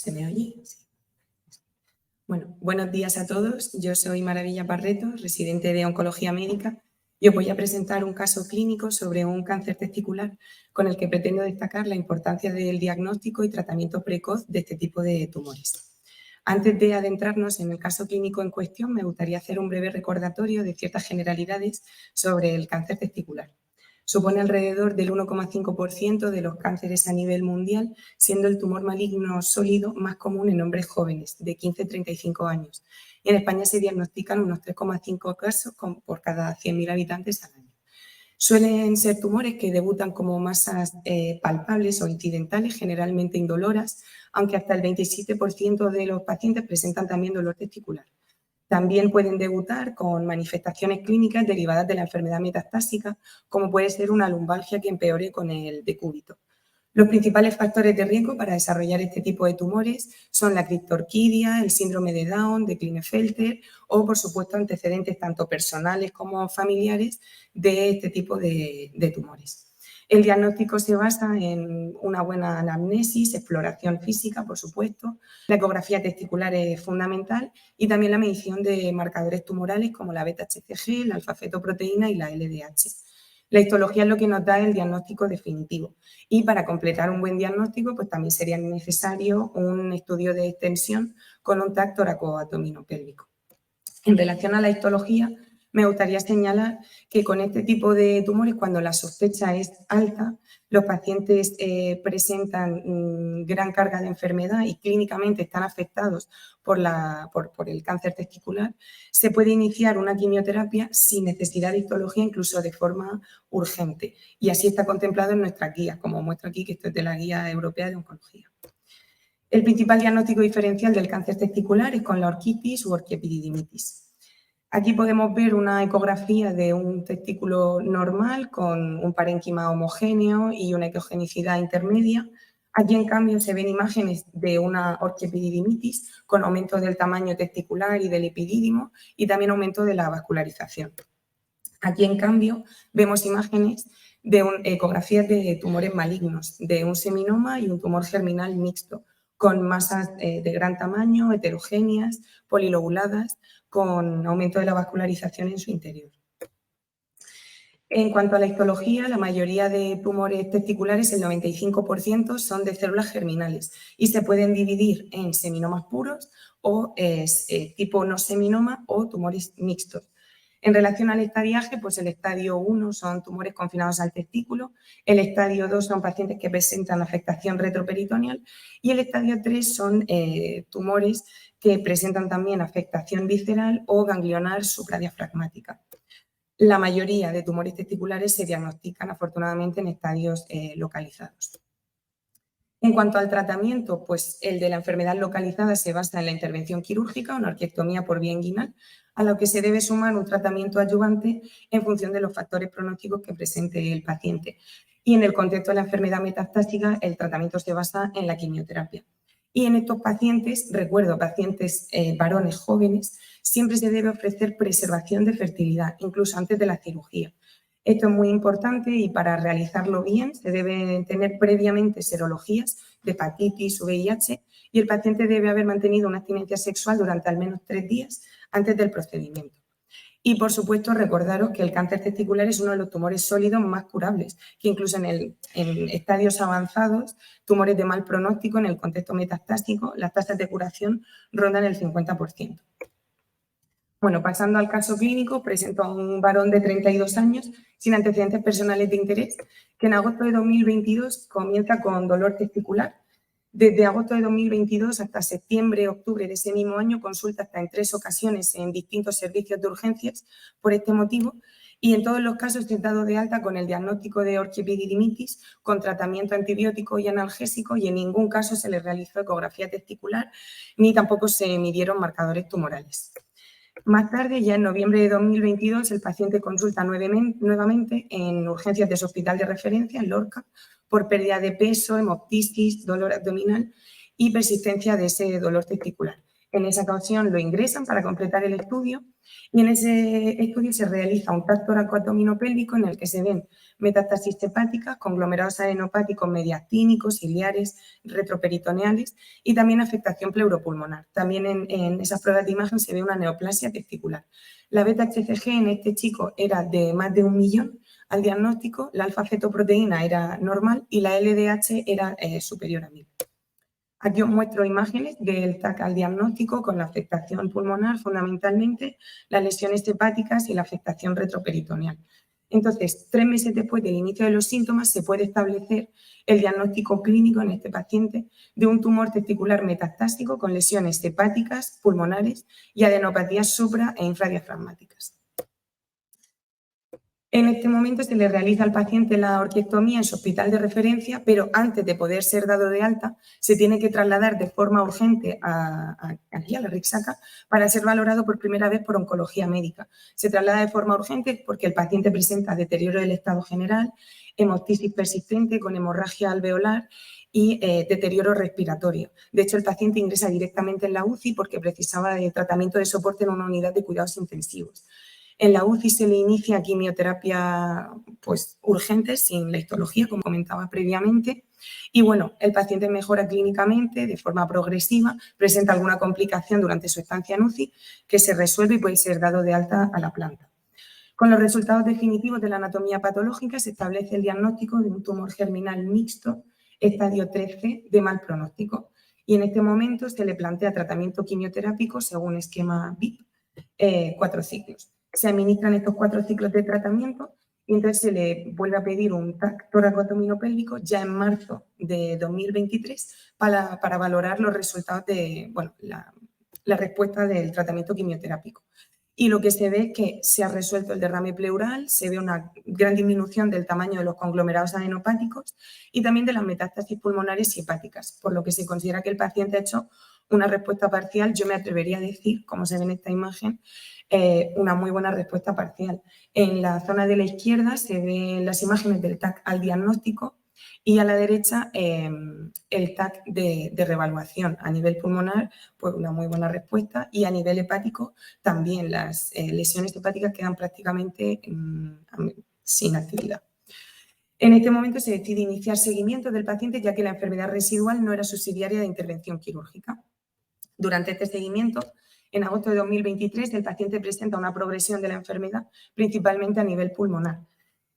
¿Se me oye? Sí. Bueno, buenos días a todos. Yo soy Maravilla Barreto, residente de Oncología Médica, y os voy a presentar un caso clínico sobre un cáncer testicular con el que pretendo destacar la importancia del diagnóstico y tratamiento precoz de este tipo de tumores. Antes de adentrarnos en el caso clínico en cuestión, me gustaría hacer un breve recordatorio de ciertas generalidades sobre el cáncer testicular. Supone alrededor del 1,5% de los cánceres a nivel mundial, siendo el tumor maligno sólido más común en hombres jóvenes, de 15 a 35 años. Y en España se diagnostican unos 3,5 casos por cada 100.000 habitantes al año. Suelen ser tumores que debutan como masas palpables o incidentales, generalmente indoloras, aunque hasta el 27% de los pacientes presentan también dolor testicular. También pueden debutar con manifestaciones clínicas derivadas de la enfermedad metastásica, como puede ser una lumbalgia que empeore con el decúbito. Los principales factores de riesgo para desarrollar este tipo de tumores son la criptorquidia, el síndrome de Down, de Klinefelter o, por supuesto, antecedentes tanto personales como familiares de este tipo de tumores. El diagnóstico se basa en una buena anamnesis, exploración física, por supuesto. La ecografía testicular es fundamental y también la medición de marcadores tumorales como la beta-HCG, la alfa-fetoproteína y la LDH. La histología es lo que nos da el diagnóstico definitivo y para completar un buen diagnóstico pues también sería necesario un estudio de extensión con un TAC tóraco-abdominopélvico. En relación a la histología, me gustaría señalar que con este tipo de tumores, cuando la sospecha es alta, los pacientes presentan gran carga de enfermedad y clínicamente están afectados por el cáncer testicular, se puede iniciar una quimioterapia sin necesidad de histología, incluso de forma urgente. Y así está contemplado en nuestra guía, como muestro aquí, que esto es de la Guía Europea de Oncología. El principal diagnóstico diferencial del cáncer testicular es con la orquitis u orquiepididimitis. Aquí podemos ver una ecografía de un testículo normal con un parénquima homogéneo y una ecogenicidad intermedia. Aquí, en cambio, se ven imágenes de una orquiepididimitis con aumento del tamaño testicular y del epidídimo y también aumento de la vascularización. Aquí, en cambio, vemos imágenes de ecografías de tumores malignos, de un seminoma y un tumor germinal mixto, con masas de gran tamaño, heterogéneas, polilobuladas, con aumento de la vascularización en su interior. En cuanto a la histología, la mayoría de tumores testiculares, el 95%, son de células germinales y se pueden dividir en seminomas puros o tipo no seminoma o tumores mixtos. En relación al estadiaje, pues el estadio 1 son tumores confinados al testículo, el estadio 2 son pacientes que presentan afectación retroperitoneal y el estadio 3 son tumores que presentan también afectación visceral o ganglionar supradiafragmática. La mayoría de tumores testiculares se diagnostican afortunadamente en estadios localizados. En cuanto al tratamiento, pues el de la enfermedad localizada se basa en la intervención quirúrgica, una orquiectomía por vía inguinal, a lo que se debe sumar un tratamiento adyuvante en función de los factores pronósticos que presente el paciente. Y en el contexto de la enfermedad metastásica, el tratamiento se basa en la quimioterapia. Y en estos pacientes, recuerdo, pacientes varones jóvenes, siempre se debe ofrecer preservación de fertilidad, incluso antes de la cirugía. Esto es muy importante y para realizarlo bien se deben tener previamente serologías de hepatitis o VIH y el paciente debe haber mantenido una abstinencia sexual durante al menos 3 días antes del procedimiento. Y, por supuesto, recordaros que el cáncer testicular es uno de los tumores sólidos más curables, que incluso en estadios avanzados, tumores de mal pronóstico, en el contexto metastásico, las tasas de curación rondan el 50%. Bueno, pasando al caso clínico, presento a un varón de 32 años sin antecedentes personales de interés que en agosto de 2022 comienza con dolor testicular. Desde agosto de 2022 hasta septiembre, octubre de ese mismo año consulta hasta en 3 ocasiones en distintos servicios de urgencias por este motivo y en todos los casos es dado de alta con el diagnóstico de orquiepididimitis con tratamiento antibiótico y analgésico y en ningún caso se le realizó ecografía testicular ni tampoco se midieron marcadores tumorales. Más tarde, ya en noviembre de 2022, el paciente consulta nuevamente en urgencias de su hospital de referencia, en Lorca, por pérdida de peso, hemoptisis, dolor abdominal y persistencia de ese dolor testicular. En esa ocasión lo ingresan para completar el estudio y en ese estudio se realiza un TAC tóraco-abdominopélvico en el que se ven metástasis hepáticas, conglomerados adenopáticos mediastínicos, ciliares, retroperitoneales y también afectación pleuropulmonar. También en esas pruebas de imagen se ve una neoplasia testicular. La beta-HCG en este chico era de más de 1 millón al diagnóstico, la alfa-fetoproteína era normal y la LDH era superior a 1000. Aquí os muestro imágenes del TAC al diagnóstico con la afectación pulmonar, fundamentalmente, las lesiones hepáticas y la afectación retroperitoneal. Entonces, 3 meses después del inicio de los síntomas se puede establecer el diagnóstico clínico en este paciente de un tumor testicular metastásico con lesiones hepáticas, pulmonares y adenopatías supra- e infradiafragmáticas. En este momento se le realiza al paciente la orquiectomía en su hospital de referencia, pero antes de poder ser dado de alta, se tiene que trasladar de forma urgente aquí a la Rixaca para ser valorado por primera vez por oncología médica. Se traslada de forma urgente porque el paciente presenta deterioro del estado general, hemoptisis persistente con hemorragia alveolar y deterioro respiratorio. De hecho, el paciente ingresa directamente en la UCI porque precisaba de tratamiento de soporte en una unidad de cuidados intensivos. En la UCI se le inicia quimioterapia pues, urgente, sin la histología, como comentaba previamente. Y bueno, el paciente mejora clínicamente de forma progresiva, presenta alguna complicación durante su estancia en UCI que se resuelve y puede ser dado de alta a la planta. Con los resultados definitivos de la anatomía patológica se establece el diagnóstico de un tumor germinal mixto, estadio 13, de mal pronóstico. Y en este momento se le plantea tratamiento quimioterápico según esquema BIP, 4 ciclos. Se administran estos 4 ciclos de tratamiento y entonces se le vuelve a pedir un TAC tóraco-abdominopélvico ya en marzo de 2023 para valorar los resultados de la respuesta del tratamiento quimioterápico. Y lo que se ve es que se ha resuelto el derrame pleural, se ve una gran disminución del tamaño de los conglomerados adenopáticos y también de las metástasis pulmonares y hepáticas, por lo que se considera que el paciente ha hecho una respuesta parcial, yo me atrevería a decir, como se ve en esta imagen, una muy buena respuesta parcial. En la zona de la izquierda se ven las imágenes del TAC al diagnóstico y a la derecha el TAC de reevaluación. A nivel pulmonar, pues una muy buena respuesta y a nivel hepático también las lesiones hepáticas quedan prácticamente sin actividad. En este momento se decide iniciar seguimiento del paciente ya que la enfermedad residual no era subsidiaria de intervención quirúrgica. Durante este seguimiento, en agosto de 2023, el paciente presenta una progresión de la enfermedad, principalmente a nivel pulmonar.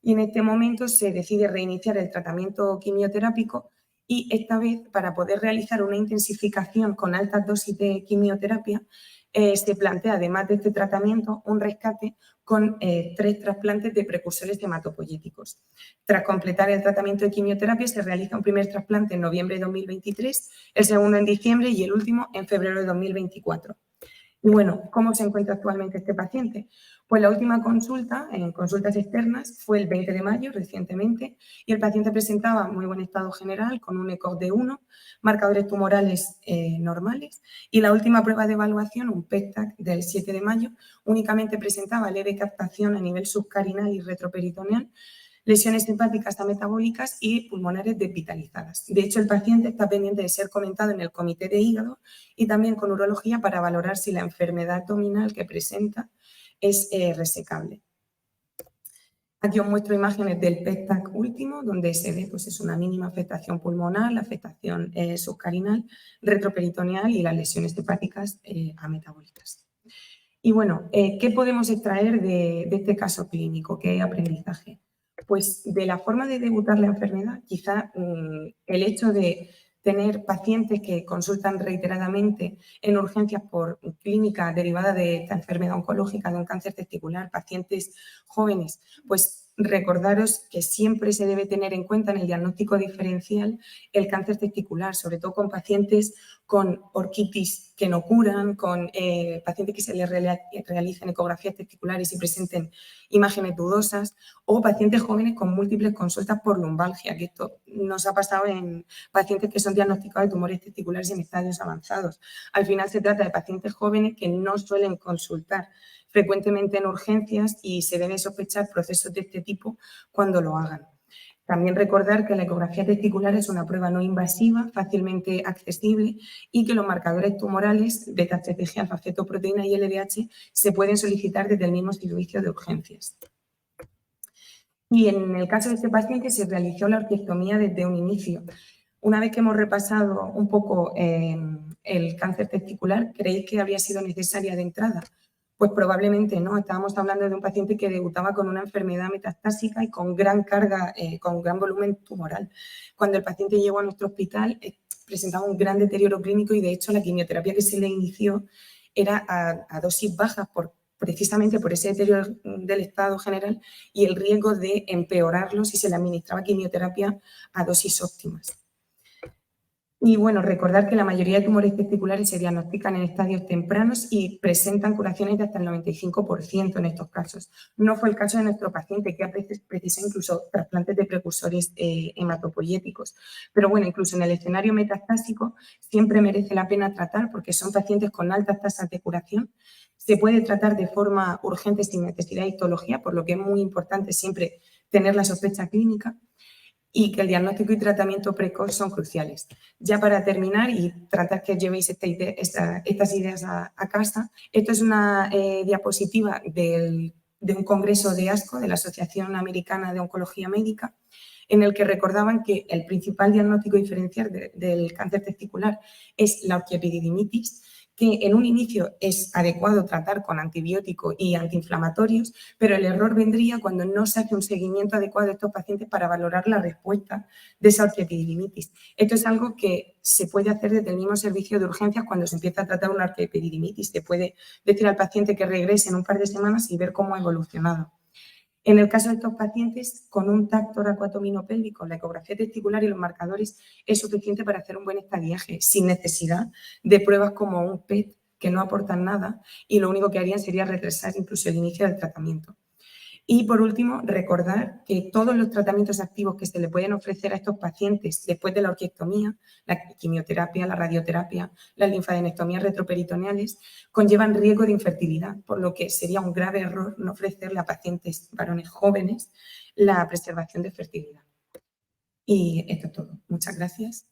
Y en este momento se decide reiniciar el tratamiento quimioterápico y esta vez, para poder realizar una intensificación con altas dosis de quimioterapia, se plantea, además de este tratamiento, un rescate con 3 trasplantes de precursores hematopoyéticos. Tras completar el tratamiento de quimioterapia, se realiza un primer trasplante en noviembre de 2023, el segundo en diciembre y el último en febrero de 2024. Y bueno, ¿cómo se encuentra actualmente este paciente? Pues la última consulta, en consultas externas, fue el 20 de mayo, recientemente, y el paciente presentaba muy buen estado general, con un ECOG de 1, marcadores tumorales normales, y la última prueba de evaluación, un PET-TAC del 7 de mayo, únicamente presentaba leve captación a nivel subcarinal y retroperitoneal, lesiones hepáticas metabólicas y pulmonares desvitalizadas. De hecho, el paciente está pendiente de ser comentado en el comité de hígado y también con urología para valorar si la enfermedad abdominal que presenta es resecable. Aquí os muestro imágenes del PET-TAC último, donde se ve pues, es una mínima afectación pulmonar, la afectación subcarinal, retroperitoneal y las lesiones hepáticas ametabólicas. Y bueno, ¿qué podemos extraer de este caso clínico? ¿Qué aprendizaje? Pues de la forma de debutar la enfermedad, quizá el hecho de tener pacientes que consultan reiteradamente en urgencias por clínica derivada de esta enfermedad oncológica, de un cáncer testicular, pacientes jóvenes, pues recordaros que siempre se debe tener en cuenta en el diagnóstico diferencial el cáncer testicular, sobre todo con pacientes con orquitis que no curan, con pacientes que se les realicen ecografías testiculares y presenten imágenes dudosas, o pacientes jóvenes con múltiples consultas por lumbalgia, que esto nos ha pasado en pacientes que son diagnosticados de tumores testiculares en estadios avanzados. Al final se trata de pacientes jóvenes que no suelen consultar frecuentemente en urgencias y se debe sospechar procesos de este tipo cuando lo hagan. También recordar que la ecografía testicular es una prueba no invasiva, fácilmente accesible y que los marcadores tumorales beta-HCG, alfa-fetoproteína y LDH se pueden solicitar desde el mismo servicio de urgencias. Y en el caso de este paciente se realizó la orquiectomía desde un inicio. Una vez que hemos repasado un poco el cáncer testicular, ¿creéis que habría sido necesaria de entrada? Pues probablemente no. Estábamos hablando de un paciente que debutaba con una enfermedad metastásica y con gran carga, con gran volumen tumoral. Cuando el paciente llegó a nuestro hospital, presentaba un gran deterioro clínico y, de hecho, la quimioterapia que se le inició era a dosis bajas precisamente por ese deterioro del estado general y el riesgo de empeorarlo si se le administraba quimioterapia a dosis óptimas. Y bueno, recordar que la mayoría de tumores testiculares se diagnostican en estadios tempranos y presentan curaciones de hasta el 95% en estos casos. No fue el caso de nuestro paciente, que a veces precisa incluso trasplantes de precursores hematopoyéticos. Pero bueno, incluso en el escenario metastásico siempre merece la pena tratar porque son pacientes con altas tasas de curación. Se puede tratar de forma urgente sin necesidad de histología, por lo que es muy importante siempre tener la sospecha clínica, y que el diagnóstico y tratamiento precoz son cruciales. Ya para terminar y tratar que llevéis estas ideas a casa, esto es una diapositiva de un congreso de ASCO, de la Asociación Americana de Oncología Médica, en el que recordaban que el principal diagnóstico diferencial del cáncer testicular es la orquiepididimitis, que en un inicio es adecuado tratar con antibióticos y antiinflamatorios, pero el error vendría cuando no se hace un seguimiento adecuado de estos pacientes para valorar la respuesta de esa orquiepididimitis. Esto es algo que se puede hacer desde el mismo servicio de urgencias cuando se empieza a tratar una orquiepididimitis. Se puede decir al paciente que regrese en un par de semanas y ver cómo ha evolucionado. En el caso de estos pacientes, con un TAC toracoabdominopélvico, la ecografía testicular y los marcadores es suficiente para hacer un buen estadiaje, sin necesidad de pruebas como un PET, que no aportan nada y lo único que harían sería retrasar incluso el inicio del tratamiento. Y, por último, recordar que todos los tratamientos activos que se le pueden ofrecer a estos pacientes después de la orquiectomía, la quimioterapia, la radioterapia, las linfadenectomías retroperitoneales, conllevan riesgo de infertilidad, por lo que sería un grave error no ofrecerle a pacientes varones jóvenes la preservación de fertilidad. Y esto es todo. Muchas gracias.